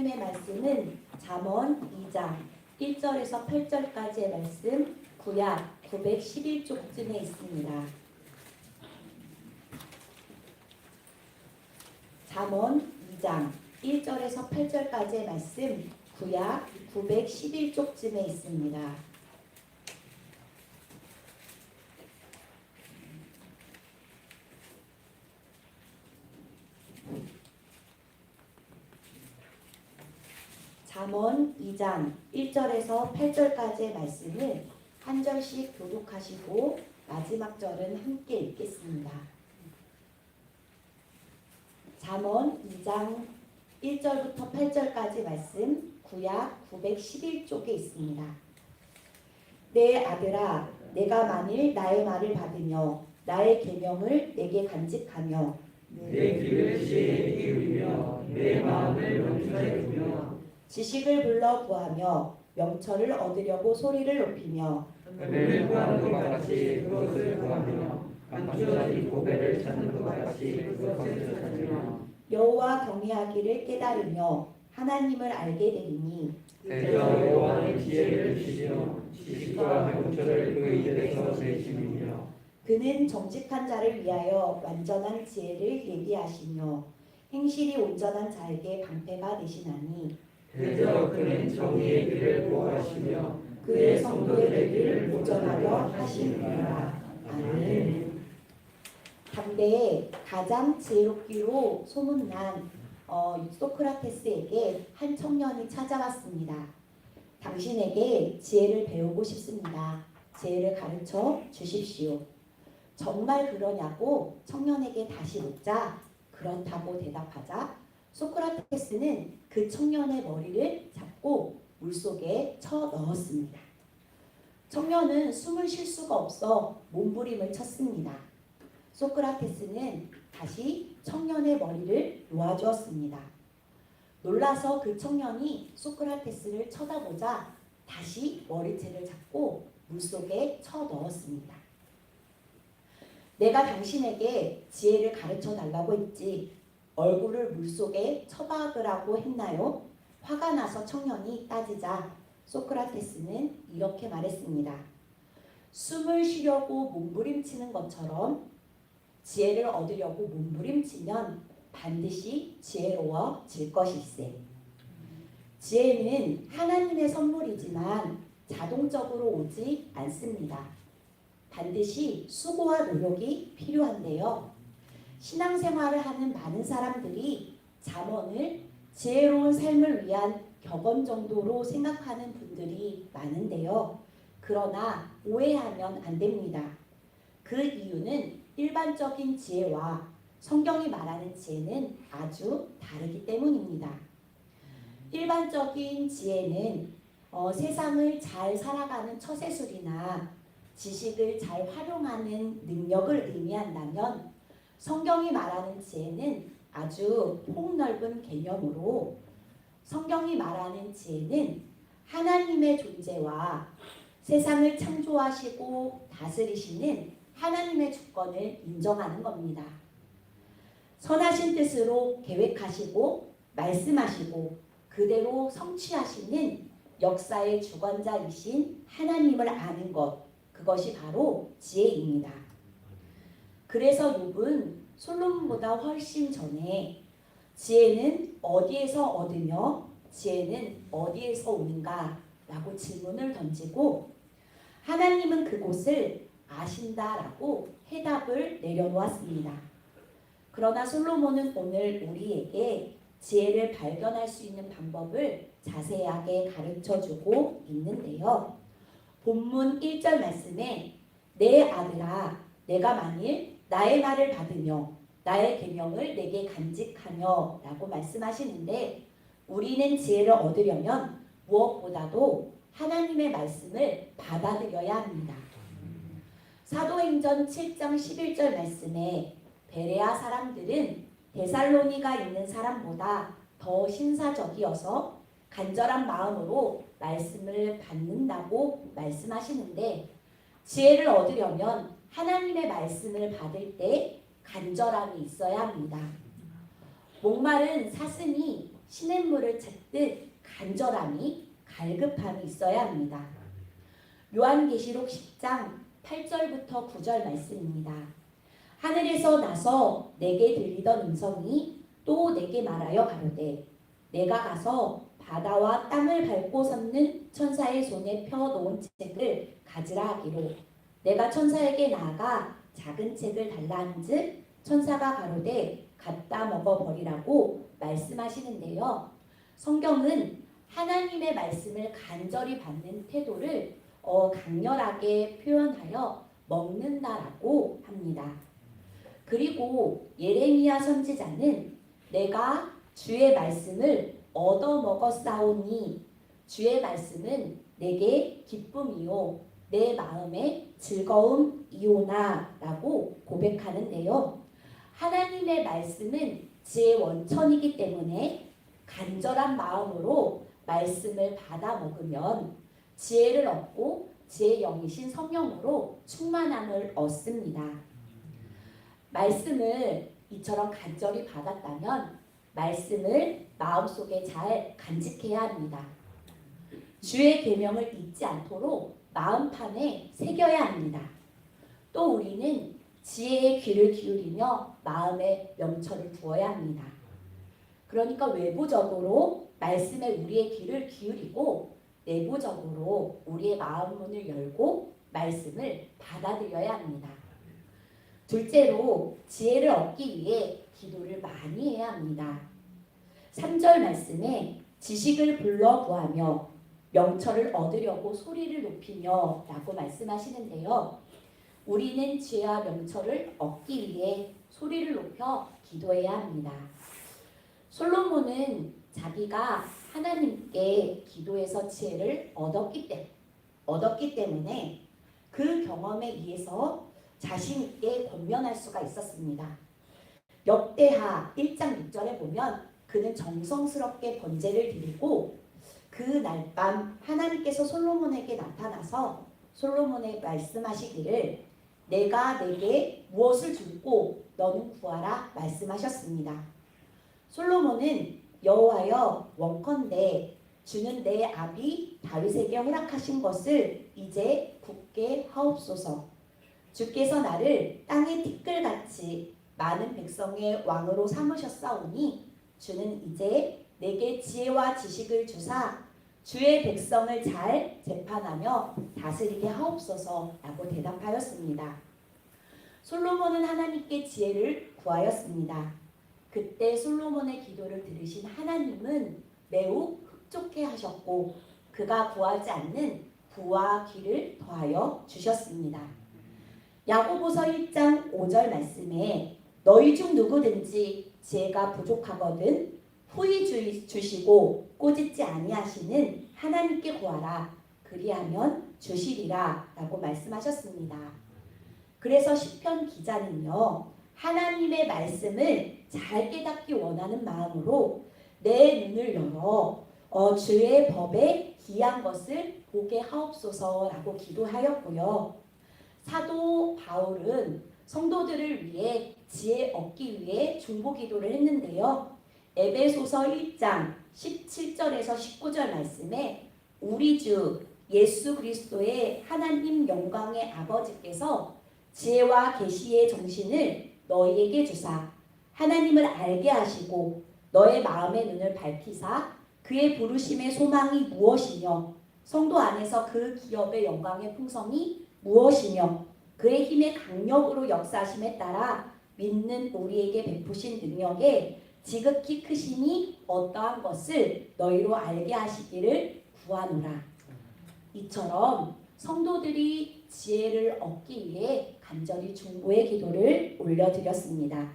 하나님의 말씀은 잠언 2장 1절에서 8절까지의 말씀 구약 911쪽쯤에 있습니다. 잠언 2장 1절에서 8절까지의 말씀 구약 911쪽쯤에 있습니다. 잠언 2장 1절에서 8절까지의 말씀을 한 절씩 교독하시고 마지막 절은 함께 읽겠습니다. 잠언 2장 1절부터 8절까지 말씀 구약 911쪽에 있습니다. 내 아들아, 내가 만일 나의 말을 받으며 나의 계명을 내게 간직하며 내 귀를 지혜에 기울이며 내 마음을 명철에 두며 지식을 불러 구하며 명철을 얻으려고 소리를 높이며 은혜를 구하는 것 같이 그것을 구하며 감추어진 고배를 찾는 것 같이 그것을 찾으며 여호와 경외하기를 깨달으며 하나님을 알게 되리니 대저 여호와는 지혜를 주시며 지식과 명철을 그 입에서 내심이며 그는 정직한 자를 위하여 완전한 지혜를 예비하시며 행실이 온전한 자에게 방패가 되시나니 대저 그는 정의의 길을 보호하시며 그의 성도의 길을 보전하려 하시느니라. 아멘. 당대에 가장 지혜롭기로 소문난 소크라테스에게 한 청년이 찾아왔습니다. 당신에게 지혜를 배우고 싶습니다. 지혜를 가르쳐 주십시오. 정말 그러냐고 청년에게 다시 묻자 그렇다고 대답하자 소크라테스는 그 청년의 머리를 잡고 물속에 쳐 넣었습니다. 청년은 숨을 쉴 수가 없어 몸부림을 쳤습니다. 소크라테스는 다시 청년의 머리를 놓아주었습니다. 놀라서 그 청년이 소크라테스를 쳐다보자 다시 머리채를 잡고 물속에 쳐 넣었습니다. 내가 당신에게 지혜를 가르쳐 달라고 했지 얼굴을 물속에 쳐박으라고 했나요? 화가 나서 청년이 따지자 소크라테스는 이렇게 말했습니다. 숨을 쉬려고 몸부림치는 것처럼 지혜를 얻으려고 몸부림치면 반드시 지혜로워질 것일세. 지혜는 하나님의 선물이지만 자동적으로 오지 않습니다. 반드시 수고와 노력이 필요한데요. 신앙생활을 하는 많은 사람들이 잠언을 지혜로운 삶을 위한 격언 정도로 생각하는 분들이 많은데요. 그러나 오해하면 안 됩니다. 그 이유는 일반적인 지혜와 성경이 말하는 지혜는 아주 다르기 때문입니다. 일반적인 지혜는 세상을 잘 살아가는 처세술이나 지식을 잘 활용하는 능력을 의미한다면 성경이 말하는 지혜는 아주 폭넓은 개념으로 성경이 말하는 지혜는 하나님의 존재와 세상을 창조하시고 다스리시는 하나님의 주권을 인정하는 겁니다. 선하신 뜻으로 계획하시고 말씀하시고 그대로 성취하시는 역사의 주관자이신 하나님을 아는 것, 그것이 바로 지혜입니다. 그래서 욥은 솔로몬보다 훨씬 전에 지혜는 어디에서 얻으며 지혜는 어디에서 오는가 라고 질문을 던지고 하나님은 그곳을 아신다라고 해답을 내려놓았습니다. 그러나 솔로몬은 오늘 우리에게 지혜를 발견할 수 있는 방법을 자세하게 가르쳐주고 있는데요. 본문 1절 말씀에 내 아들아 내가 만일 나의 말을 받으며 나의 계명을 내게 간직하며 라고 말씀하시는데 우리는 지혜를 얻으려면 무엇보다도 하나님의 말씀을 받아들여야 합니다. 사도행전 7장 11절 말씀에 베레아 사람들은 데살로니가 있는 사람보다 더 신사적이어서 간절한 마음으로 말씀을 받는다고 말씀하시는데 지혜를 얻으려면 하나님의 말씀을 받을 때 간절함이 있어야 합니다. 목마른 사슴이 시냇물을 찾듯 간절함이 갈급함이 있어야 합니다. 요한계시록 10장 8절부터 9절 말씀입니다. 하늘에서 나서 내게 들리던 음성이 또 내게 말하여 가로되 내가 가서 바다와 땅을 밟고 섰는 천사의 손에 펴 놓은 책을 가지라 하기로 내가 천사에게 나아가 작은 책을 달라 한즉 천사가 가로되 갖다 먹어 버리라고 말씀하시는데요. 성경은 하나님의 말씀을 간절히 받는 태도를 강렬하게 표현하여 먹는다라고 합니다. 그리고 예레미야 선지자는 내가 주의 말씀을 얻어 먹었사오니 주의 말씀은 내게 기쁨이요 내 마음의 즐거움이오나 라고 고백하는데요. 하나님의 말씀은 지혜의 원천이기 때문에 간절한 마음으로 말씀을 받아 먹으면 지혜를 얻고 지혜의 영이신 성령으로 충만함을 얻습니다. 말씀을 이처럼 간절히 받았다면 말씀을 마음속에 잘 간직해야 합니다. 주의 계명을 잊지 않도록 마음판에 새겨야 합니다. 또 우리는 지혜의 귀를 기울이며 마음에 명철을 두어야 합니다. 그러니까 외부적으로 말씀에 우리의 귀를 기울이고 내부적으로 우리의 마음 문을 열고 말씀을 받아들여야 합니다. 둘째로 지혜를 얻기 위해 기도를 많이 해야 합니다. 3절 말씀에 지식을 불러 구하며 명철을 얻으려고 소리를 높이며 라고 말씀하시는데요. 우리는 지혜와 명철을 얻기 위해 소리를 높여 기도해야 합니다. 솔로몬은 자기가 하나님께 기도해서 지혜를 얻었기 때문에 그 경험에 의해서 자신 있게 권면할 수가 있었습니다. 역대하 1장 6절에 보면 그는 정성스럽게 번제를 드리고 그 날 밤 하나님께서 솔로몬에게 나타나서 솔로몬에게 말씀하시기를 내가 내게 무엇을 줄고 너는 구하라 말씀하셨습니다. 솔로몬은 여호와여 원컨대 주는 내 아비 다윗에게 허락하신 것을 이제 굳게 하옵소서. 주께서 나를 땅의 티끌같이 많은 백성의 왕으로 삼으셨사오니 주는 이제 내게 지혜와 지식을 주사 주의 백성을 잘 재판하며 다스리게 하옵소서라고 대답하였습니다. 솔로몬은 하나님께 지혜를 구하였습니다. 그때 솔로몬의 기도를 들으신 하나님은 매우 흡족해 하셨고 그가 구하지 않는 부와 귀를 더하여 주셨습니다. 야고보서 1장 5절 말씀에 너희 중 누구든지 지혜가 부족하거든 후히 주시고 꼬짓지 아니하시는 하나님께 구하라 그리하면 주시리라 라고 말씀하셨습니다. 그래서 시편 기자는요 하나님의 말씀을 잘 깨닫기 원하는 마음으로 내 눈을 열어 주의 법에 기이한 것을 보게 하옵소서라고 기도하였고요. 사도 바울은 성도들을 위해 지혜 얻기 위해 중보기도를 했는데요. 에베소서 1장 17절에서 19절 말씀에 우리 주 예수 그리스도의 하나님 영광의 아버지께서 지혜와 계시의 정신을 너희에게 주사 하나님을 알게 하시고 너의 마음의 눈을 밝히사 그의 부르심의 소망이 무엇이며 성도 안에서 그 기업의 영광의 풍성이 무엇이며 그의 힘의 강력으로 역사하심에 따라 믿는 우리에게 베푸신 능력에 지극히 크심이 어떠한 것을 너희로 알게 하시기를 구하노라. 이처럼 성도들이 지혜를 얻기 위해 간절히 중보의 기도를 올려드렸습니다.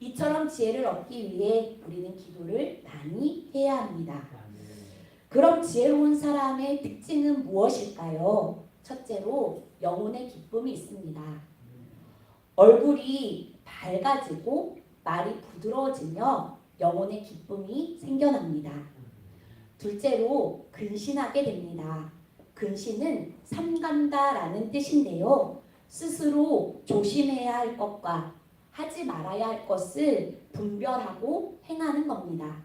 이처럼 지혜를 얻기 위해 우리는 기도를 많이 해야 합니다. 그럼 지혜로운 사람의 특징은 무엇일까요? 첫째로 영혼의 기쁨이 있습니다. 얼굴이 밝아지고 말이 부드러워지며 영혼의 기쁨이 생겨납니다. 둘째로 근신하게 됩니다. 근신은 삼간다라는 뜻인데요. 스스로 조심해야 할 것과 하지 말아야 할 것을 분별하고 행하는 겁니다.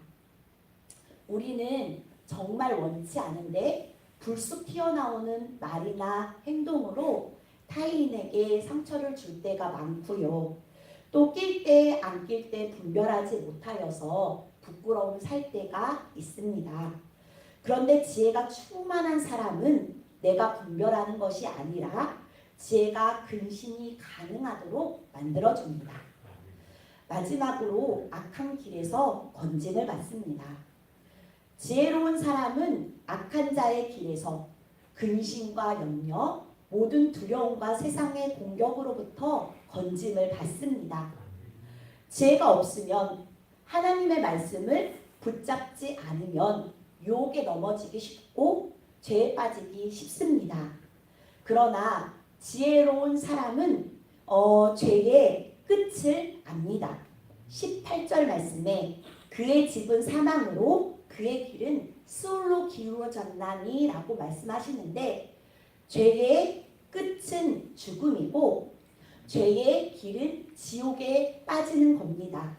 우리는 정말 원치 않은데 불쑥 튀어나오는 말이나 행동으로 타인에게 상처를 줄 때가 많고요. 또 낄 때 안 낄 때 분별하지 못하여서 부끄러움을 살 때가 있습니다. 그런데 지혜가 충만한 사람은 내가 분별하는 것이 아니라 지혜가 근신이 가능하도록 만들어줍니다. 마지막으로 악한 길에서 건짐을 받습니다. 지혜로운 사람은 악한 자의 길에서 근심과 염려, 모든 두려움과 세상의 공격으로부터 건짐을 받습니다. 지혜가 없으면 하나님의 말씀을 붙잡지 않으면 유혹에 넘어지기 쉽고 죄에 빠지기 쉽습니다. 그러나 지혜로운 사람은 죄의 끝을 압니다. 18절 말씀에 그의 집은 사망으로 그의 길은 수울로 기울어졌나니 라고 말씀하시는데 죄의 끝은 죽음이고 죄의 길은 지옥에 빠지는 겁니다.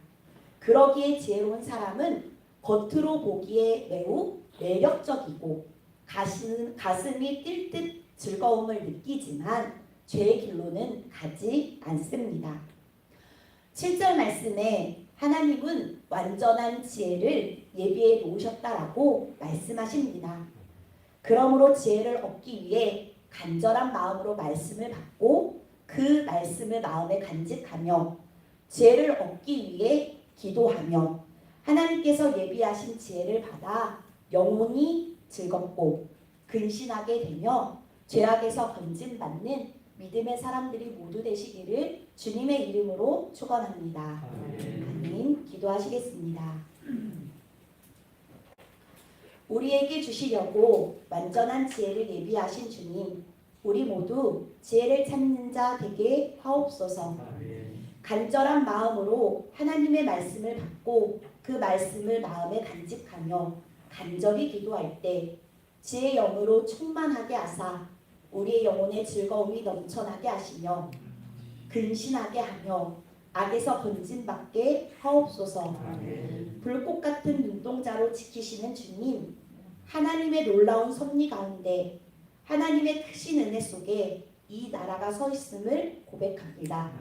그러기에 지혜로운 사람은 겉으로 보기에 매우 매력적이고 가슴이 뛸 듯 즐거움을 느끼지만 죄의 길로는 가지 않습니다. 7절 말씀에 하나님은 완전한 지혜를 예비해 놓으셨다라고 말씀하십니다. 그러므로 지혜를 얻기 위해 간절한 마음으로 말씀을 받고 그 말씀을 마음에 간직하며 지혜를 얻기 위해 기도하며 하나님께서 예비하신 지혜를 받아 영혼이 즐겁고 근신하게 되며 죄악에서 건짐받는 믿음의 사람들이 모두 되시기를 주님의 이름으로 축원합니다. 아멘. 기도하시겠습니다. 우리에게 주시려고 완전한 지혜를 예비하신 주님, 우리 모두 지혜를 찾는 자 되게 하옵소서. 간절한 마음으로 하나님의 말씀을 받고 그 말씀을 마음에 간직하며 간절히 기도할 때 지혜의 영으로 충만하게 하사 우리의 영혼의 즐거움이 넘쳐나게 하시며 근신하게 하며 악에서 건짐받게 하옵소서. 불꽃 같은 눈동자로 지키시는 주님, 하나님의 놀라운 섭리 가운데 하나님의 크신 은혜 속에 이 나라가 서 있음을 고백합니다.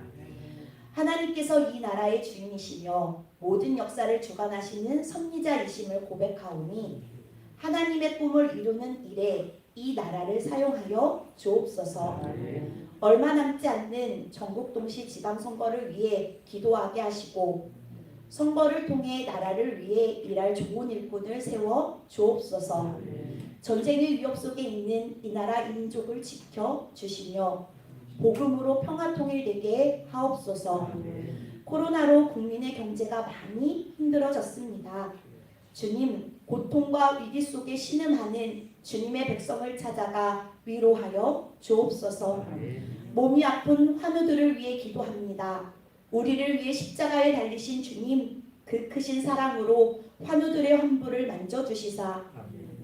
하나님께서 이 나라의 주인이시며 모든 역사를 주관하시는 섭리자이심을 고백하오니 하나님의 꿈을 이루는 일에 이 나라를 사용하여 주옵소서. 얼마 남지 않는 전국 동시 지방선거를 위해 기도하게 하시고 선거를 통해 나라를 위해 일할 좋은 일꾼을 세워 주옵소서. 전쟁의 위협 속에 있는 이 나라 인족을 지켜 주시며 복음으로 평화 통일되게 하옵소서. 코로나로 국민의 경제가 많이 힘들어졌습니다. 주님, 고통과 위기 속에 신음하는 주님의 백성을 찾아가 위로하여 주옵소서. 몸이 아픈 환우들을 위해 기도합니다. 우리를 위해 십자가에 달리신 주님, 그 크신 사랑으로 환우들의 환부를 만져주시사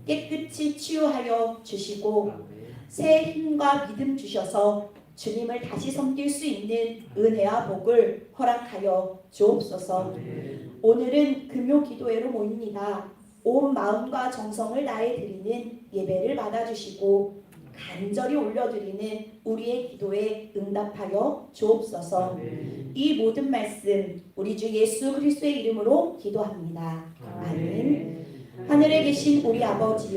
깨끗이 치유하여 주시고 새 힘과 믿음 주셔서 주님을 다시 섬길 수 있는 은혜와 복을 허락하여 주옵소서. 오늘은 금요 기도회로 모입니다. 온 마음과 정성을 다해 드리는 예배를 받아주시고 간절히 올려드리는 우리의 기도에 응답하여 주옵소서. 이 모든 말씀 우리 주 예수 그리스도의 이름으로 기도합니다. 아멘. 하늘에 계신 우리 아버지여,